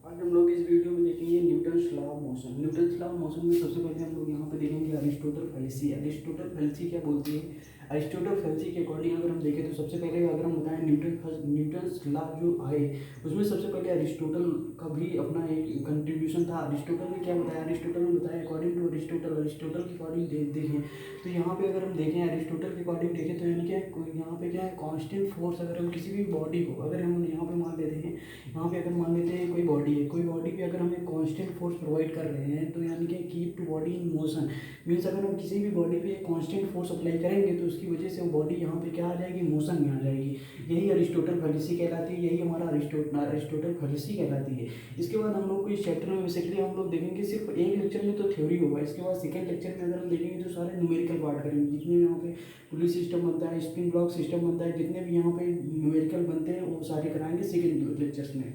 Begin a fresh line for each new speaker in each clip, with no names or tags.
आज हम लोग इस वीडियो में देखेंगे Newton's law of motion. Newton's law of motion में सबसे पहले हम लोग यहाँ पे देखेंगे अरिस्टोटल फैलेसी। अरिस्टोटल फैलेसी क्या बोलती है? अरिस्टोटल फैलेसी के अकॉर्डिंग अगर हम देखें तो सबसे पहले अगर हम बताएं न्यूटन्स लॉ जो आए उसमें सबसे पहले अरिस्टोटल का भी अपना एक कंट्रीब्यूशन था। अरिस्टोटल ने क्या बताया? अरिस्टोटल ने बताया अकॉर्डिंग टू अरिस्टोटल के अकॉर्डिंग देखें तो यहाँ पे अगर हम देखें अरिस्टोटल के अकॉर्डिंग देखें तो यानी क्या यहाँ पे क्या है, कांस्टेंट फोर्स अगर हम किसी भी बॉडी को अगर हम यहाँ पे मान लेते हैं, यहाँ पे अगर मान लेते हैं कोई बॉडी है, कोई बॉडी पे अगर हमें कांस्टेंट फोर्स प्रोवाइड कर रहे हैं तो यानी कि keep to body in motion means अगर हम किसी भी बॉडी पे कांस्टेंट फोर्स अप्लाई करेंगे तो उसकी वजह से वो बॉडी यहाँ पे क्या आ जाएगी, मोशन में आ जाएगी। यही अरिस्टोटल फैलेसी कहलाती है, यही हमारा अरिस्टोटल फैलेसी कहलाती है। इसके बाद हम लोग को इस चैप्टर में बेसिकली हम लोग देखेंगे सिर्फ एक लेक्चर में तो थ्योरी होगा, इसके बाद सेकंड लेक्चर में अगर हम देखेंगे तो सारे न्यूमेरिकल पार्ट करेंगे। जितने यहाँ पे पुलिस सिस्टम बनता है, स्प्रिंग ब्लॉक सिस्टम बनता है, जितने भी यहाँ पे न्यूमेरिकल बनते हैं वो सारे कराएंगे सेकंड लेक्चर्स में।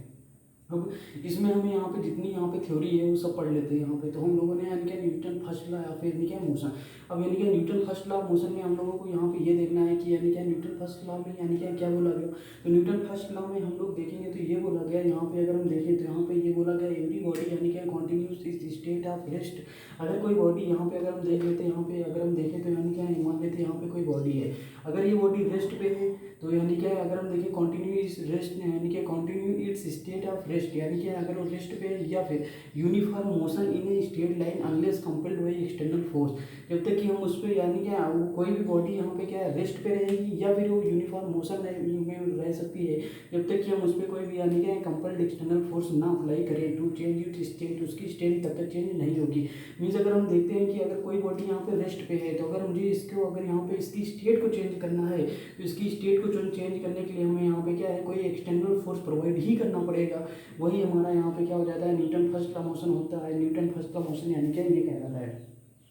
अब इसमें हमें यहाँ पे जितनी यहाँ पे थ्योरी है वो सब पढ़ लेते हैं यहाँ पे। तो हम लोगों ने यानी कि न्यूटन फर्स्ट लॉ या फिर यानी क्या मोशन, अब यानी कि न्यूटन फर्स्ट लॉ मोशन में हम लोगों को यहाँ पे ये देखना है कि यानी क्या न्यूटन फर्स्ट लॉ में यानी क्या बोला गया। तो न्यूटन फर्स्ट लॉ में हम लोग देखेंगे तो ये बोला गया यहाँ पे, अगर हम देखें तो यहाँ पे ये बोला गया एवरी बॉडी यानी क्या कॉन्टिन्यूस इस स्टेट ऑफ रेस्ट। अगर कोई बॉडी यहाँ पे अगर हम देख लेते हैं, यहाँ पे अगर हम देखें तो यानी क्या मान लेते हैं यहाँ पे कोई बॉडी है, अगर ये बॉडी रेस्ट पे है तो यानी क्या अगर हम देखें कंटिन्यू इस रेस्ट यानी कि continue its state of rest यानी कि अगर वो रेस्ट पे है, या फिर uniform motion in a straight line unless compelled by external force. जब तक कि हम उस पर यानी क्या वो कोई भी बॉडी यहाँ पे क्या है रेस्ट पे रहेगी या फिर वो यूनिफॉर्म मोशन में रह सकती है, जब तक कि हम उस पर कोई भी यानी क्या कंपेल्ड एक्सटर्नल फोर्स ना अप्लाई करें टू चेंज इट स्टेट, उसकी स्टेट तब तक चेंज नहीं होगी। मीन्स अगर हम देखते हैं कि अगर कोई बॉडी यहाँ पे रेस्ट पे है तो अगर मुझे इसको अगर यहाँ पे इसकी स्टेट को चेंज करना है तो इसकी स्टेट को चेंज करने के लिए हमें यहाँ पे क्या है कोई एक्सटर्नल फोर्स प्रोवाइड ही करना पड़ेगा। वही हमारा यहाँ पे क्या हो जाता है, न्यूटन फर्स्ट लॉ मोशन होता है। न्यूटन फर्स्ट लॉ मोशन यानी क्या ये कहलाता है।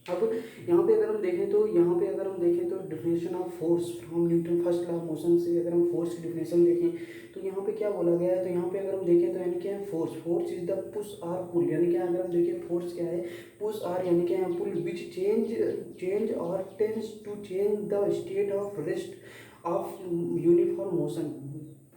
अब यहाँ पे अगर हम देखें तो यहाँ पे अगर हम देखें तो definition of force from Newton first law of motion से अगर हम फोर्स की डिफिनेशन देखें तो यहाँ पे क्या बोला गया है, तो यहाँ पे अगर हम देखें तो यानी क्या है force is the push or pull यानी क्या अगर हम देखें फोर्स क्या है, पुश आर यानी क्या है पुल विच चेंज और tends to change the state of rest of uniform motion.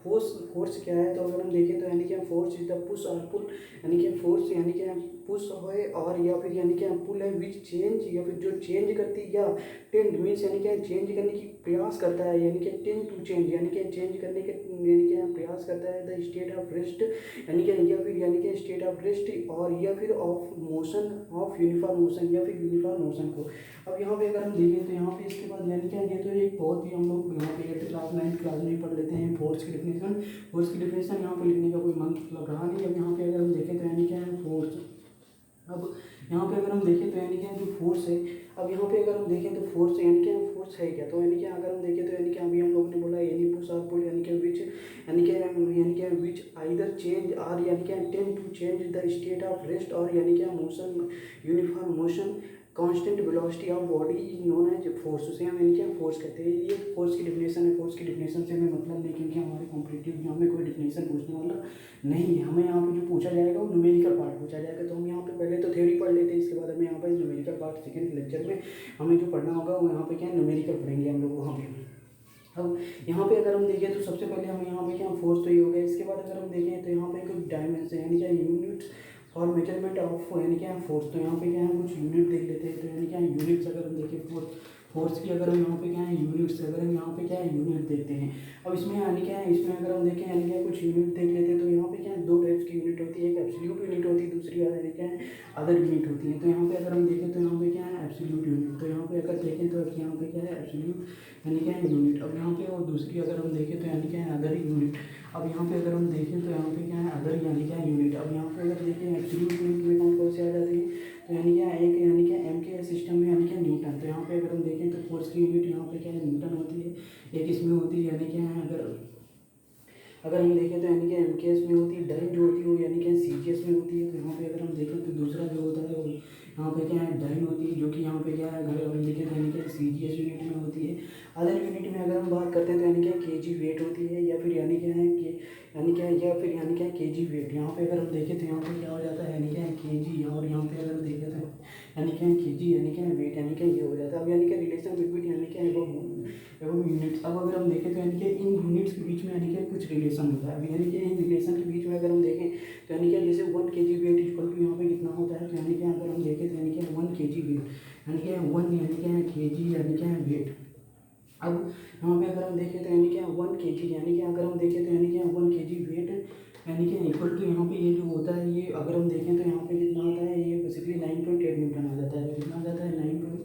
Force क्या है, तो अगर हम देखें तो यानी क्या फोर्स इज द पुश और पुल यानी क्या फोर्स यानी क्या पुश है और या फिर यानी क्या पुल है विच चेंज या फिर जो चेंज करती है, या टेंड मीन्स यानी क्या चेंज करने की प्रयास करता है यानी क्या टेंड टू चेंज यानी क्या चेंज करने के यानी क्या प्रयास करता है द स्टेट ऑफ रेस्ट यानी क्या या फिर यानी क्या स्टेट ऑफ रेस्ट और या फिर of motion of uniform motion या फिर यूनिफॉर्म मोशन को। अब यहाँ पे अगर हम देखें तो यहाँ पे इसके बाद यानी क्या ये तो एक बहुत ही हम लोग यहाँ पे 8th क्लास 9th क्लास में ही पढ़ लेते हैं फोर्स की डिफिनेशन। फोर्स की डिफिनेशन यहाँ पे लिखने का कोई मतलब रहा नहीं। अब यहाँ पे अगर हम देखें तो यानी क्या है फोर्स, अब यहाँ पे अगर हम देखें तो यानी क्या जो फोर्स है, अब यहाँ पे अगर हम देखें तो फोर्स यानी क्या फोर्स है क्या, तो यानी क्या अगर हम देखें तो यानी क्या अभी हम लोगों ने बोला एनी पुश और पुल यानी क्या विच यानी क्या विच आइदर चेंज और यानी क्या tend to change the state of rest और यानी क्या motion uniform motion constant velocity of body known as force, उसे हम यानी क्या फोर्स कहते हैं। ये फोर्स की डिफिनेशन है। फोर्स की डिफिनेशन से हमें मतलब नहीं, क्योंकि हमारे कॉम्पिटिटिव में हमें कोई डिफिनेशन पूछने वाला नहीं है। हमें यहाँ पे जो पूछा जाएगा वो न्यूमेरिकल पार्ट पूछा जाएगा। तो हम यहाँ पे पहले तो थ्योरी पढ़ लेते हैं, इसके बाद हमें यहाँ पे न्यूमेरिकल पार्ट सेकंड लेक्चर में हमें जो पढ़ना होगा वो यहाँ पे क्या न्यूमेरिकल पढ़ेंगे हम लोग वहाँ पे। अब यहाँ पे अगर हम देखें तो सबसे पहले हमें यहाँ पे क्या फोर्स तो ये हो गया। इसके बाद अगर हम देखें तो यहाँ पे कुछ डायमेंशन यानी क्या यूनिट्स और मेजरमेंट ऑफ यानी क्या फोर्स, तो यहाँ पे क्या है कुछ यूनिट देख लेते हैं। तो यानी क्या यूनिट्स अगर हम देखें फोर्स की अगर हम यहाँ पे क्या है यूनिट्स अगर हम यहाँ पे क्या है यूनिट देखते हैं। अब इसमें यानी क्या है इसमें अगर हम देखें यानी क्या कुछ यूनिट देख लेते हैं। तो यहाँ पे क्या है दो टाइप्स की यूनिट होती है, एक एब्सोल्यूट यूनिट होती है, दूसरी यानी क्या है अदर यूनिट होती है। तो यहाँ पे अगर हम देखें तो यहाँ पे क्या है एब्सोल्यूट यूनिट, तो यहाँ पे अगर देखें तो यहाँ पे क्या है एब्सोल्यूट यानी क्या है यूनिट। अब यहाँ पे और दूसरी अगर हम देखें तो यानी क्या है अदर यूनिट। अब यहाँ पे अगर हम देखें तो यहाँ पे क्या है अदर यानी क्या यूनिट। अब यहाँ पे अगर देखें एब्सोल्यूट यूनिट में कौन से आ जाते हैं, तो यानी क्या एक यानी क्या एम के सिस्टम में यानी क्या न्यूटन। तो यहाँ पे अगर हम देखें तो फोर्स की यूनिट यहाँ पे क्या है न्यूटन होती है, एक इसमें होती है यानी क्या है अगर हम देखें तो यानी कि एम के एस में होती है, डाइन जो होती है वो यानी कि सी जी एस में होती है। तो यहाँ पे अगर हम देखें तो दूसरा जो होता है वो यहाँ पे क्या है डाइन होती है, जो कि यहाँ पे क्या है अगर हम देखें तो यानी कि सी जी एस यूनिट में होती है। अदर यूनिट में अगर हम बात करते हैं तो यानी कि के जी वेट होती है, या फिर यानी क्या है कि यानी क्या या फिर यानी क्या केजी वेट, यहाँ पे अगर हम देखें तो यहाँ पे क्या हो जाता है यानी क्या केजी, और यहाँ पे अगर हम देखें तो यानी क्या केजी यानी क्या वेट यानी क्या ये हो जाता है। अब यानी क्या रिलेशन बिटवीन यानी क्या एवं यूनिट्स, अब अगर हम देखें तो यानी कि इन यूनिट्स के बीच में यानी कि कुछ रिलेशन होता है। अब यानी कि इन रिलेशन के बीच में अगर हम देखें तो यानी क्या जैसे 1 kg वेट इक्वल टू यहाँ पे कितना होता है, तो यानी क्या अगर हम देखें तो यानी क्या 1 kg वेट यानी क्या 1 यानी क्या kg यानी क्या वेट। अब यहाँ पे अगर हम देखें तो यानी क्या 1 kg यानी क्या अगर हम देखें तो यानी क्या 1 kg वेट यानी कि इक्वल टू यहाँ पे ये जो होता है ये अगर हम देखें तो यहाँ पे कितना आता है, ये बेसिकली 9.8 न्यूटन आ जाता है। कितना आ जाता है 9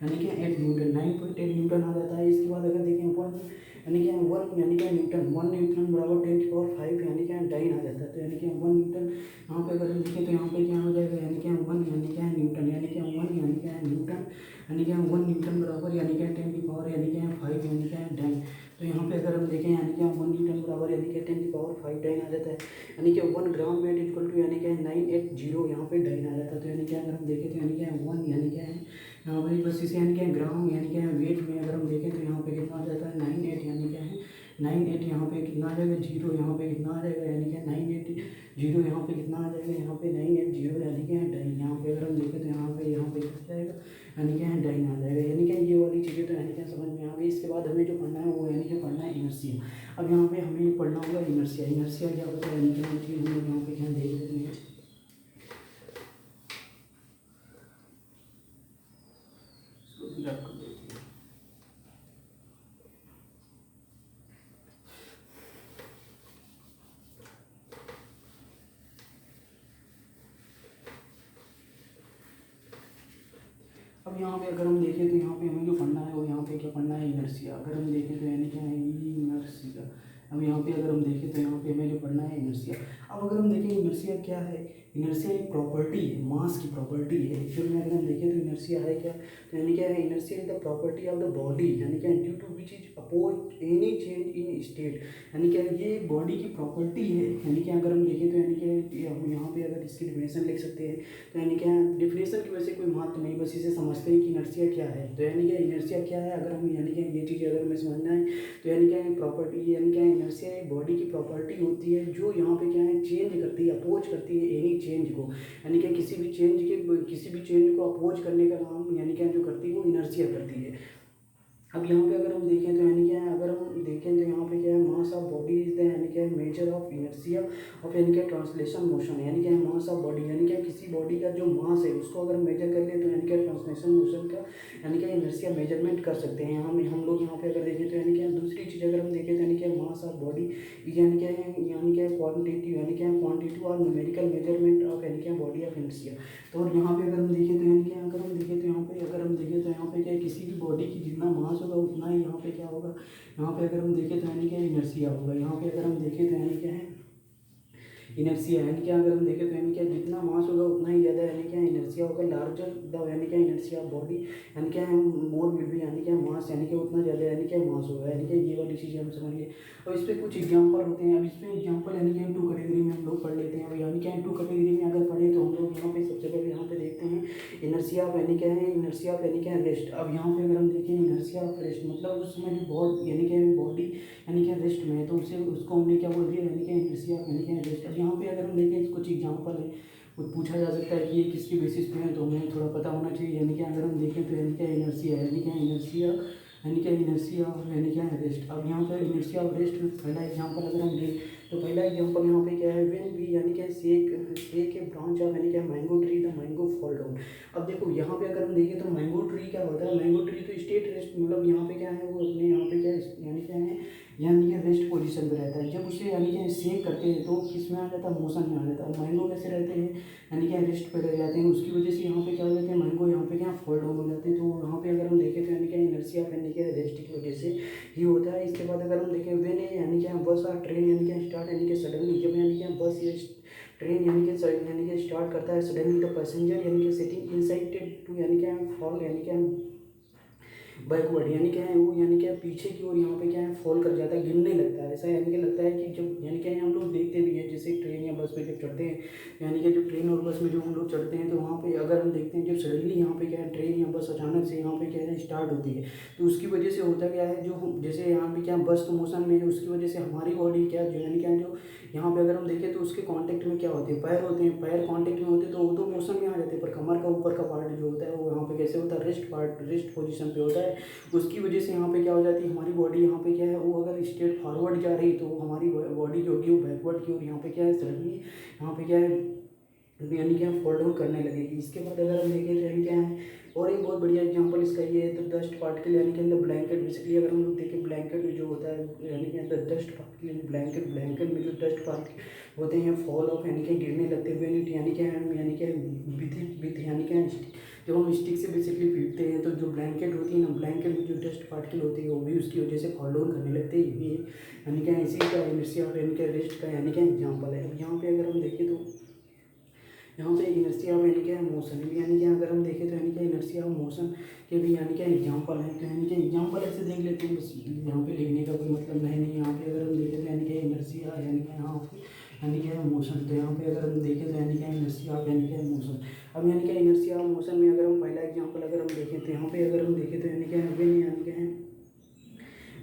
यानी कि 8 न्यूटन 9.8 न्यूटन आ जाता है। इसके बाद अगर देखें 1 यानी कि 1 यानी कि न्यूटन 1 न्यूटन बराबर 10⁵ यानी कि डाइन आ जाता है। तो यानी कि 1 न्यूटन यहाँ पे अगर हम देखें तो यहाँ पे क्या हो जाएगा यानी कि 1 यानी कि न्यूटन यानी कि 1 यानी कि न्यूटन यानी कि 1 न्यूटन बराबर यानी कि 10⁵ यानी कि 5 यानी कि डाइन। तो यहाँ पे अगर हम देखें यानी कि 1 न्यूटन बराबर यानी कि 10⁵ डाइन आ जाता है। यानी कि 1 ग्राम वेट इक्वल टू यानी कि 980 यहाँ पे डाइन आ जाता है। तो यानी कि अगर हम देखें तो यानी कि 1 यानी कि यहाँ पे बस इसे यानी कि ग्राम यानी कि वेट में अगर हम देखें तो यहाँ पे कितना आ जाता है 98 यानी क्या है 98 यहाँ पे कितना आ जाएगा 0 यहाँ पे कितना आ जाएगा यानी कि 980 0 यहाँ पे कितना आ जाएगा यहाँ पे 980 यानी कि डाइन। यहाँ पे अगर हम देखें तो यहाँ पे कितना जाएगा यानी कि डाइन आ जाएगा। यानी कि ये वाली चीज़ें तो यानी कि समझ में आ गई। इसके बाद हमें जो पढ़ना है वो यानी कि पढ़ना है इनर्शिया। अब यहाँ पे हमें पढ़ना होगा इनर्शिया। इनर्शिया क्या होता है यानी कि हम चीज़ हम लोग यहाँ पे क्या देख लेते हैं। अब यहाँ पे अगर हम देखें तो यहाँ पे हमें जो पढ़ना है वो यहाँ पे क्या पढ़ना है इनर्शिया। अगर हम देखें तो यानी क्या है इनर्शिया। अब यहाँ पे अगर हम देखें तो यहाँ पे हमें जो पढ़ना है इनर्शिया। अब अगर हम देखें इनर्शिया क्या है, इनर्शिया एक प्रॉपर्टी है, मास की प्रॉपर्टी है एक्चुअल में। अगर हम देखें तो इनर्शिया है क्या, तो यानी क्या है inertia is the property of the body यानी क्या due to which is oppose any change in state. यानी क्या ये बॉडी की प्रॉपर्टी है। यानी कि अगर हम देखें तो यानी क्या हम यहाँ पे अगर इसकी डिफिनेशन लिख सकते हैं तो यानी क्या डिफिनेशन की वजह से कोई महत्व नहीं, बस इसे समझते हैं कि इनर्शिया क्या है। तो यानी क्या इनर्शिया क्या है, अगर हम यानी क्या ये चीज़ अगर हमें समझना है तो यानी क्या प्रॉपर्टी यानी क्या इनर्शिया एक बॉडी की प्रॉपर्टी होती है जो यहाँ पे क्या है चेंज करती है, अपोज करती है एनी चेंज को। यानी कि किसी भी चेंज को अपोज करने का काम यानी क्या जो करती है वो इनर्शिया करती है। अब यहाँ पे अगर हम देखें तो यानी क्या है, अगर हम देखें तो यहाँ पे क्या है mass of body is the यानी क्या मेजर ऑफ इनर्शिया ऑफ यानी क्या ट्रांसलेशन मोशन। यानी क्या मास ऑफ बॉडी यानी क्या किसी बॉडी का जो मास है उसको अगर मेजर कर ले तो यानी क्या ट्रांसलेशन मोशन का यानी क्या इनर्शिया मेजरमेंट कर सकते हैं। हम लोग यहाँ पे अगर देखें तो यानी क्या दूसरी चीज़ अगर हम देखें तो यानी क्या मास ऑफ बॉडी यानी क्या क्वांटिटी यानी क्या क्वांटिटी और न्यूमेरिकल मेजरमेंट ऑफ यानी क्या बॉडी ऑफ इनर्शिया। तो और यहाँ पे अगर हम देखें तो यानी क्या अगर हम देखें तो यहाँ पे अगर हम देखें तो यहाँ पे क्या किसी भी बॉडी की जितना मास होगा उतना ही यहाँ पे क्या होगा, यहाँ पे अगर हम देखें तो यानी क्या इनर्शिया होगा। यहाँ पे अगर हम देखें तो यानी क्या है इनर्शिया यानी क्या अगर हम देखें तो यानी क्या जितना मास होगा उतना ही ज़्यादा यानी क्या इनर्शिया होगा। लार्जर द यानी क्या इनर्शिया ऑफ बॉडी यानी क्या मोर विल बी यानी क्या मास यानी कि उतना ज़्यादा यानी क्या मास होगा। यानी कि ये वाली चीज़ें हम समझिए। और इस पर कुछ एग्जाम्पल होते हैं। अब इसमें एग्जाम्पल यानी कि 2 कैटेगरी में हम लोग पढ़ लेते हैं। अब यानी क्या 2 कैटेगरी में अगर पढ़े तो हम लोग यहाँ पे सबसे पहले यहाँ पे देखते हैं इनर्शिया ऑफ यानी क्या है इनर्शिया ऑफ यानी क्या रेस्ट। अब यहाँ पे अगर हम देखें इनर्शिया ऑफ रेस्ट मतलब उस समय जो बॉडी यानी क्या बॉडी यानी क्या रेस्ट में है तो उसे उसको हमने क्या बोल दिया यानी क्या इनर्शिया यानी क्या रेस्ट। अब यहाँ पे अगर हम देखें कुछ एग्जाम्पल है, कुछ पूछा जा सकता है कि ये किसके बेसिस पे है तो हमें थोड़ा पता होना चाहिए। यानी कि अगर हम देखें तो यानी क्या इनर्शिया यानी क्या इनर्शिया यानी क्या इनर्शिया यानी क्या रेस्ट। अब यहाँ पर इनर्शिया ऑफ रेस्ट में पहला एग्जांपल अगर हम दें तो पहला एग्जांपल यहाँ पे क्या है व्हेन वी यानी क्या सेक ए ब्रांच ऑफ यानी क्या mango tree the mango fall down. अब देखो यहाँ पे अगर हम देखें तो मैंगो ट्री क्या होता है, मैंगो ट्री तो स्टेट रेस्ट मतलब यहाँ पे क्या है वो अपने यहाँ पे क्या यानी क्या है यानी कि रेस्ट पोजीशन पे रहता है। जब उसे यानी कि सेक करते हैं तो किस में आ जाता है मोशन में आ जाता है। मैंगो कैसे रहते हैं यानी कि रेस्ट पे रह जाते हैं, उसकी वजह से यहाँ पे क्या हो जाते हैं मैंगो यहाँ पे क्या फॉल डाउन हो जाते हैं। तो यहाँ पे अगर हम देखें तो यानी क्या इनर्शिया यानी कि रेस्ट की वजह से ही होता है। इसके बाद अगर हम देखें व्हेन यानी क्या बस और ट्रेन यानी क्या स्टार्ट यानी कि सडनली जब यानी क्या बस ये ट्रेन यानी कि स्टार्ट करता है सडनली द पैसेंजर यानी कि सिटिंग इनसाइड टू यानी क्या फॉल यानी क्या बैकवर्ड यानी क्या है वो यानी क्या पीछे की ओर यहाँ पे क्या है फॉल कर जाता है, गिरने लगता है। ऐसा यानी कि लगता है कि जब यानी क्या हम लोग देखते भी हैं जैसे ट्रेन या बस में जब चढ़ते हैं यानी कि जब ट्रेन और बस में जो हम लोग चढ़ते हैं तो वहाँ पे अगर हम देखते हैं जब सडनली यहाँ पे क्या है ट्रेन या बस अचानक से यहाँ पे क्या है स्टार्ट होती है तो उसकी वजह से होता क्या है जो जैसे यहाँ पे क्या बस तो मोशन में है उसकी वजह से हमारी बॉडी क्या जो यानी क्या जो यहाँ पे अगर हम देखें तो उसके कांटेक्ट में क्या होते हैं, पैर होते हैं, पैर कांटेक्ट में होते हैं तो वो तो मोशन में आ जाते हैं, पर कमर का ऊपर का पार्ट जो होता है वो यहाँ पे कैसे होता है, रेस्ट पार्ट, रेस्ट पोजीशन पे होता है। उसकी वजह से यहाँ पे क्या हो जाती है, हमारी बॉडी यहाँ पे क्या है, वो अगर स्ट्रेट फॉरवर्ड जा रही तो हमारी बॉडी जो होगी वो बैकवर्ड की ओर यहाँ पे क्या है, सडनली यहाँ पे क्या है, यानी क्या फॉल डाउन करने लगेगी। इसके बाद अगर हम देखें तो यानी क्या है, और एक बहुत बढ़िया एग्जांपल इसका ये है तो डस्ट पार्टिकल यानी कि अंदर ब्लैंकेट, बेसिकली अगर हम लोग देखें ब्लैंकेट में जो होता है यानी कि अंदर डस्ट पार्टिकल, ब्लैंकेट में जो डस्ट पार्टिकल होते हैं फॉल ऑफ यानी कि गिरने लगते हुए, यानी कि यानी कि विथ यानी कि जब हम स्टिक से बेसिकली पीटते हैं तो जो ब्लैंकेट होती है ना, ब्लैंकेट में जो डस्ट पार्टिकल होती है वो भी उसकी वजह से फॉल डाउन करने लगते हैं। ये भी यानी कि इसी का इनर्शिया ऑफ यानी कि रेस्ट का यानी कि एग्जाम्पल है। अब यहाँ पे अगर हम देखें तो यहाँ पे इनर्शिया ऑफ यानी कि मोशन भी यानी कि अगर हम देखें तो यानी कि इनर्शिया ऑफ मोशन के भी यानी कि एग्जाम्पल है। तो यानी कि एग्जाम्पल ऐसे देख लेते हैं, बस यहाँ पे लिखने का कोई मतलब नहीं। यहाँ पे अगर हम देखें तो यानी कि इनर्शिया यानी कि यहाँ पे यानी कि मोशन, तो यहाँ पे अगर हम देखें तो यानी कि इनर्शिया ऑफ यानी कि मोशन। अब यानी कि इनर्शिया ऑफ मोशन में अगर हम पहला एग्जाम्पल अगर हम देखें तो यहाँ पे अगर हम देखें तो यानी कि वेन यानी कि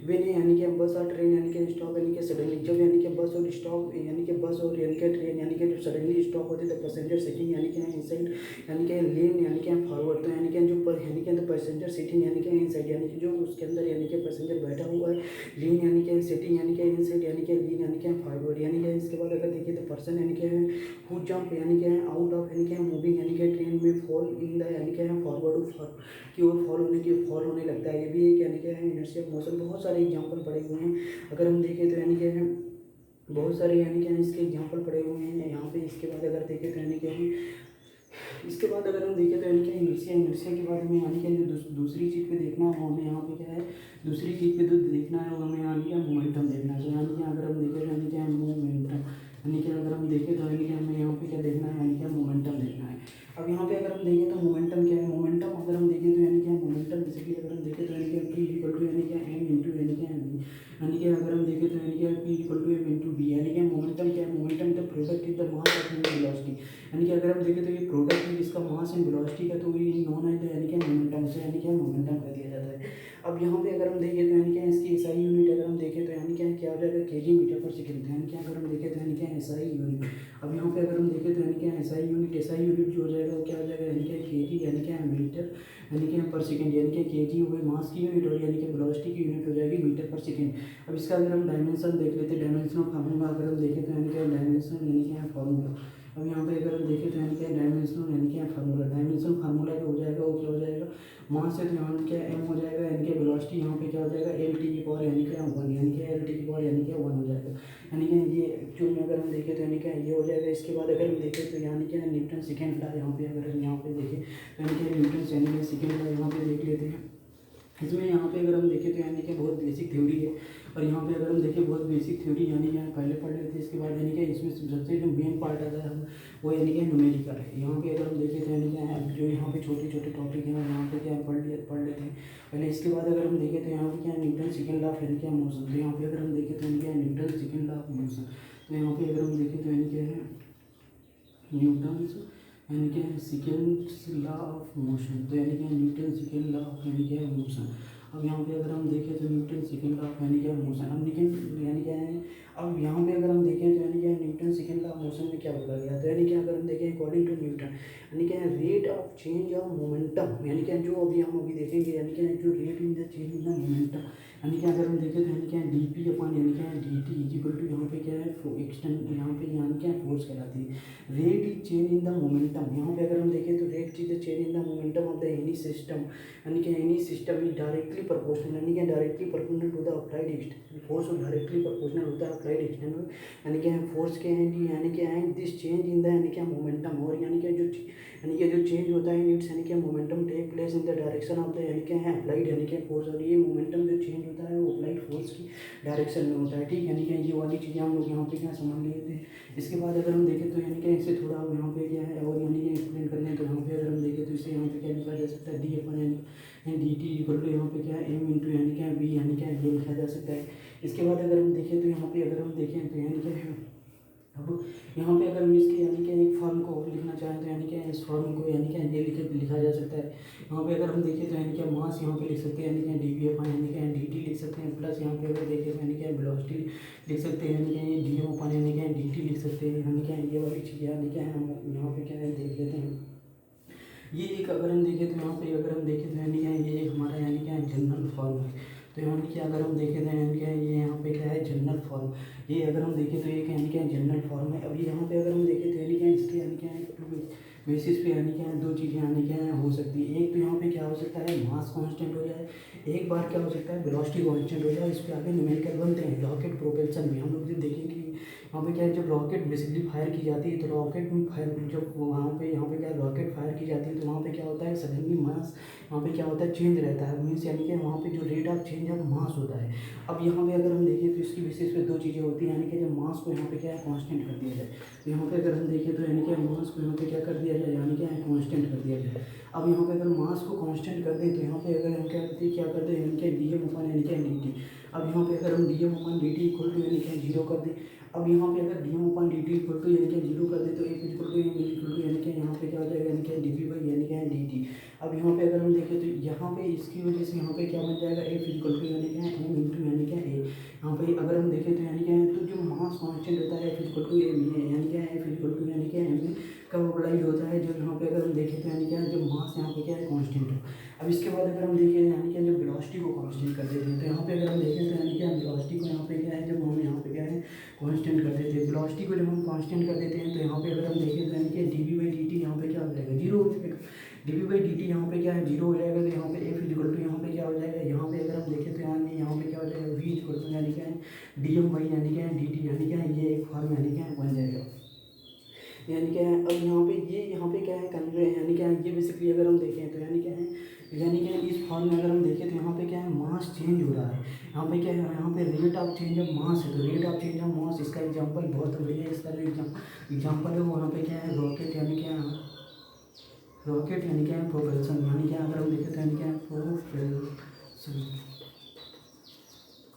वेन यानी कि बस और ट्रेन यानी कि स्टॉप यानी कि सडनली, जब यानी कि बस और स्टॉप यानी कि बस और यानी कि ट्रेन यानी कि जब सडनली स्टॉप होते तो पैसेंजर सीटिंग यानी कि इनसाइड यानी कि लेन यानी कि फॉरवर्ड, तो यानी कि जो यानी कि पैसेंजर सीटिंग यानी कि इनसाइड यानी कि जो उसके अंदर यानी कि पैसेंजर बैठा हुआ है, लीन यानी कि सीटिंग यानी कि इनसाइड यानी कि लीन यानी कि फॉरवर्ड यानी कि। इसके बाद अगर देखिए तो पर्सन यानी कि हु जंप यानी कि आउट ऑफ यानी कि मूविंग यानी कि ट्रेन में फॉल इन द यानी कि फॉरवर्ड की ओर फॉल होने लगता है। ये भी एक यानी कि इनर्शिया ऑफ मोशन। बहुत सारे एग्जांपल पड़े हुए हैं अगर हम देखें तो यानी कि बहुत सारे यानी कि इसके एग्जांपल पड़े हुए हैं यहाँ पे। इसके बाद अगर देखें तो यानी कि इसके बाद अगर हम देखें तो यानी कि इनर्शिया के बाद हमें यानी कि जो दूसरी चीज़ पे देखना है वो हमें यहाँ पे क्या है, दूसरी चीज़ पे जो देखना है वो हमें यानी कि मोमेंटम देखना है। तो यानी कि अगर हम देखें तो यानी कि मोमेंटम यानी कि अगर हम देखें तो यानी कि हमें यहाँ पे क्या देखना है, यानी कि मोमेंटम देखना है। अब यहाँ पे अगर हम देखें तो मोमेंटम क्या है, मोमेंटम अगर हम देखें तो यानी कि मोमेंटम बेसिकली अगर हम देखें तो यानी कि पी इक्वल टू यानी कि एम इंटू यानी कि एम वी, यानी कि अगर हम देखें तो यानी कि P equal to M into V, यानी कि मोमेंटम क्या है, momentum the product is the mass of velocity, यानी कि अगर हम देखें तो ये प्रोडक्ट है जिसका मास एंड वेलोसिटी का, तो ये नॉन है तो यानी कि मोमेंटम से यानी कि मोमेंटम कर दिया जाता है। अब यहाँ पे अगर हम देखें तो यानी कि इसकी एसआई यूनिट अगर हम देखें तो यानी क्या हो जाएगा, केजी मीटर पर सेकंड, यानी कि अगर हम देखें तो यानी कि एसआई यूनिट। अब यहाँ पे अगर हम देखें तो यानी कि एसआई यूनिट जो हो जाएगा वो क्या हो जाएगा, यानी कि केजी यानी कि मीटर यानी कि पर सेकंड, यानी कि केजी हो गई मास की यूनिट और यानी कि वेलोसिटी की यूनिट हो जाएगी मीटर पर सेकंड। अब इसका अगर हम डायमेंशन देख लेते हैं, डायमेंशन ऑफ फार्मूला अगर हम देखें तो यानी कि डायमेंशन यानी कि फार्मूला। अब यहाँ पे अगर हम देखें तो यानी कि डायमेंशन यानी कि फार्मूला, डायमेंशन फार्मूला जो हो जाएगा वो क्या हो जाएगा, मास है तो यहाँ क्या एम हो जाएगा, यानी कि वेलोसिटी यहाँ पे क्या हो जाएगा एल टी की पावर यानी कि 1, यानी कि एल टी की पावर यानी कि 1 हो जाएगा। यानी कि ये एक्चुअल में अगर हम देखें तो यानी कि ये हो जाएगा। इसके बाद अगर हम देखें तो यानी कि न्यूटन सेकेंड लॉ, यहाँ पे अगर हम यहाँ पे देखें तो यानी कि न्यूटन यानी कि सेकेंड लॉ यहाँ पे देख लेते हैं। इसमें यहाँ पे अगर हम देखें तो यानी कि बहुत बेसिक थ्योरी है, और यहाँ पे अगर हम देखें बहुत बेसिक थ्योरी यानी कि पहले पढ़ लेते हैं। इसके बाद यानी कि इसमें सबसे जो मेन पार्ट आता है हम वो यानी कि न्यूमेरिकल है। यहाँ पे अगर हम देखें तो यानी कि जो यहाँ पे छोटे छोटे टॉपिक हैं यहाँ पे क्या पढ़ लेते हैं पहले। इसके बाद अगर हम देखें तो यहाँ पे क्या न्यूटन सेकेंड लॉ ऑफ यानी कि मोशन, तो यहाँ पे अगर हम देखें तो यानी कि Newton second law of motion, तो यहाँ पे अगर हम देखें तो यानी कि न्यूटन यानी कि सेकेंड लॉ ऑफ मोशन, तो यानी कि न्यूटन सेकेंड लॉ ऑफ यानी कि मोशन। अब यहाँ पे अगर हम देखें तो न्यूटन सेकेंड लॉ ऑफ यानी कि मोशन, अब लेकिन यानी क्या है, अब यहाँ पे अगर हम देखें तो यानी कि Newton second law of motion में क्या बोला गया, तो यानी कि अगर हम देखें अकॉर्डिंग टू न्यूटन यानी कि rate of change of momentum, यानी कि जो अभी हम देखेंगे यानी कि जो rate in the change in the momentum, यानी कि अगर हम देखें तो यानी कि डी पी अपन यानी कि D T is equal to यहाँ पे क्या है एक्सटेंड, यहाँ पे यानी क्या फोर्स कहलाती है। Rate is change in the momentum, यहाँ पे अगर हम देखें तो rate is the change in the momentum of the any system, यानी कि any system is directly proportional, यानी कि directly proportional to the applied extension force, और डायरेक्टली प्रोपोर्शनल होता है अप्लाइड एक्सटेंशन यानी कि फोर्स के यानी कि and this change in the यानी कि मोमेंटम, और यानी कि जो चेंज होता है इट्स यानी कि momentum take place in the direction of the यानी कि अप्लाइड यानी कि फोर्स, और ये मोमेंटम जो चेंज होता है वो अप्लाइड फोर्स की डायरेक्शन में होता है। ठीक, यानी कि ये वाली चीज़ें हम लोग यहाँ पे क्या समझ लिए थे। इसके बाद अगर हम देखें तो यानी कि इससे थोड़ा यहाँ पे क्या है और यानी कि एक्सप्लेन कर लें तो यहाँ पे अगर हम देखें तो इसे यहाँ पे क्या लिखा जा सकता है, डी अपन यानी डी टी इक्वल टू यहाँ पे क्या है एम इंटू यानी क्या वी यानी क्या ये लिखा जा सकता है। इसके बाद अगर हम देखें तो यहाँ पे अगर हम देखें तो यानी क्या है, अब यहाँ पे अगर हम इसके यानी कि एक फॉर्म को और लिखना चाहें तो यानी कि इस फॉर्म को यानी कि ये लिखा जा सकता है। यहाँ पे अगर हम देखें तो यानी कि मास यहाँ पे लिख सकते हैं यानी कि डी वी अपन यानी कि डी टी लिख सकते हैं, प्लस यहाँ पे अगर देखें तो यानी कि वेलोसिटी लिख सकते हैं यानी कि डी एम अपन यानी कि डी देख सकते हैं यानी क्या ये वाली चीज़ यानी क्या है हम यहाँ पे क्या है देख लेते हैं। ये एक अगर हम देखें तो यहाँ पे अगर हम देखें तो यानी क्या ये एक हमारा यानी क्या जनरल फॉर्म है। तो यानी कि अगर हम देखें तो यानी क्या ये यहाँ पे क्या है जनरल फॉर्म। ये अगर हम देखें तो ये यानी क्या जनरल फॉर्म है। अभी यहाँ पे अगर हम देखें तो यानी क्या इसके यानी क्या बेसिस पे यानी क्या दो चीज़ें यानी क्या हो सकती है। एक तो यहाँ पे क्या हो सकता है मास कांस्टेंट हो जाए, एक बार क्या हो सकता है वेलोसिटी कांस्टेंट हो जाए। इस पर आगे न्यूमेरिकल बनते हैं। रॉकेट प्रोपल्सन में हम लोग जब देखेंगे यहाँ पे क्या है जब रॉकेट बेसिकली फायर की जाती है तो रॉकेट में फायर जब वहाँ पे यहाँ पे क्या रॉकेट फायर की जाती है तो वहाँ पे क्या होता है सडनली मास वहाँ पे क्या होता है चेंज रहता है। मीन्स यानी कि वहाँ पे जो rate of change of mass होता है। अब यहाँ पे अगर हम देखें तो इसकी बेसिस पे दो चीज़ें होती हैं यानी कि जब मास को यहाँ पे क्या है कांस्टेंट कर दिया जाए। तो यहाँ पे अगर हम देखें तो यानी कि मास को यहाँ पे क्या कर दिया जाए यानी क्या है कांस्टेंट कर दिया जाए। अब यहाँ पे अगर मास को कांस्टेंट कर दें तो यहाँ पे अगर हम क्या कर दें यानी कि डी एम अपन यानी क्या डी टी। अब यहाँ पे अगर हम D M upon D T equal to यानी क्या जीरो कर दें। अब यहाँ पे अगर D M upon D T equal to यानी क्या जीरो कर दें तो F equal to M equal to यानी क्या यहाँ पे क्या हो जाएगा यानी क्या डी पी बाई यानी क्या डी टी। अब यहाँ पे अगर हम देखें तो यहाँ पे इसकी वजह से यहाँ पे क्या बन जाएगा एफ इक्वल टू यानी क्या एम इंटू यानी क्या ए। यहाँ पे अगर हम देखें तो यानी क्या है तो जो मास कांस्टेंट होता है एफ इक्वल टू एम है यानी क्या एफ इक्वल टू यानी क्या एम कब अप्लाइड होता है जब यहाँ पे अगर हम देखें तो यानी क्या जब मास यहाँ पे क्या है कांस्टेंट हो। अब इसके बाद अगर हम देखें यानी क्या जब वेलोसिटी को कांस्टेंट कर देते हैं तो यहाँ पे अगर हम देखें तो यानी क्या वेलोसिटी को यहाँ पे क्या है जब हम यहाँ पे क्या है कांस्टेंट कर देते हैं। वेलोसिटी को जब हम कांस्टेंट कर देते हैं तो यहाँ पे अगर हम देखें तो यानी कि D V by D T यहाँ पे क्या हो जाएगा जीरो हो जाएगा। D V by D T यहाँ पे क्या है जीरो हो जाएगा तो यहाँ पे एफ इक्वल टू यहाँ पे क्या हो जाएगा यहाँ पे अगर हम देखें तो यहाँ पे क्या हो जाएगा वी इक्वल टू यानी क्या है डी एम बाई यानी क्या है डी टी यानी क्या है ये एक फॉर्म यानी क्या है बन जाएगा। यानी क्या है अब यहाँ पे क्या है कन्वे यानी क्या है ये बेसिकली अगर हम देखें तो यानी क्या है यानी क्या है इस फॉर्म में अगर हम देखें तो यहाँ पे क्या है मास चेंज हो रहा है। यहाँ पे क्या है यहाँ पे rate of change of mass है। तो rate of change of mass इसका एग्जांपल बहुत बढ़िया इसका जो एग्जांपल है वो यहाँ पे क्या है रॉकेट यानी क्या है रॉकेट यानी क्या है प्रोपल्सन यानी क्या अगर हम देखें तो यानी क्या है प्रोपल्सन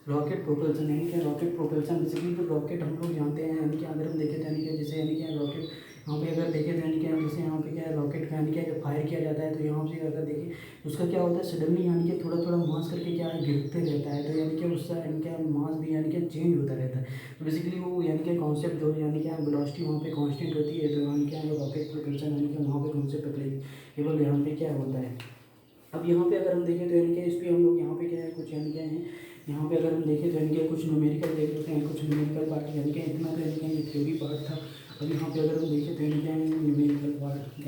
रॉकेट प्रोपल्सन यानी क्या रॉकेट प्रोपल्सन बेसिकली तो रॉकेट हम लोग जानते हैं यानी कि अगर हम देखें तो यानी क्या जैसे यानी क्या रॉकेट यहाँ पे अगर देखें तो यानी क्या जैसे यहाँ पे क्या है रॉकेट का यानी क्या जब फायर किया जाता है तो यहाँ से अगर देखें उसका क्या होता है सडनली यानी कि थोड़ा थोड़ा मास करके क्या है गिरते रहता है। तो यानी कि उसका यानी क्या मास भी यानी क्या चेंज होता रहता है। तो बेसिकली वो यानी क्या कॉन्सेप्ट जो यानी क्या वेलोसिटी वहाँ पे कांस्टेंट होती है तो यानी क्या रॉकेट प्रोपल्सन यानी कि वहाँ पे कॉन्सेप्ट अप्लाई केवल यहाँ पे क्या होता है। अब यहाँ पे अगर हम देखें तो यानी क्या इस पर हम लोग यहाँ पे क्या है कुछ यानी क्या है यहाँ पे अगर हम देखें तो यानी क्या कुछ न्यूमेरिकल देख लेते हैं कुछ न्यूमेरिकल पार्ट यानी क्या इतना तो यानी क्या ये थ्योरी पार्ट था। अब यहाँ पे अगर हम देखें तो यानी क्या न्यूमेरिकल पार्ट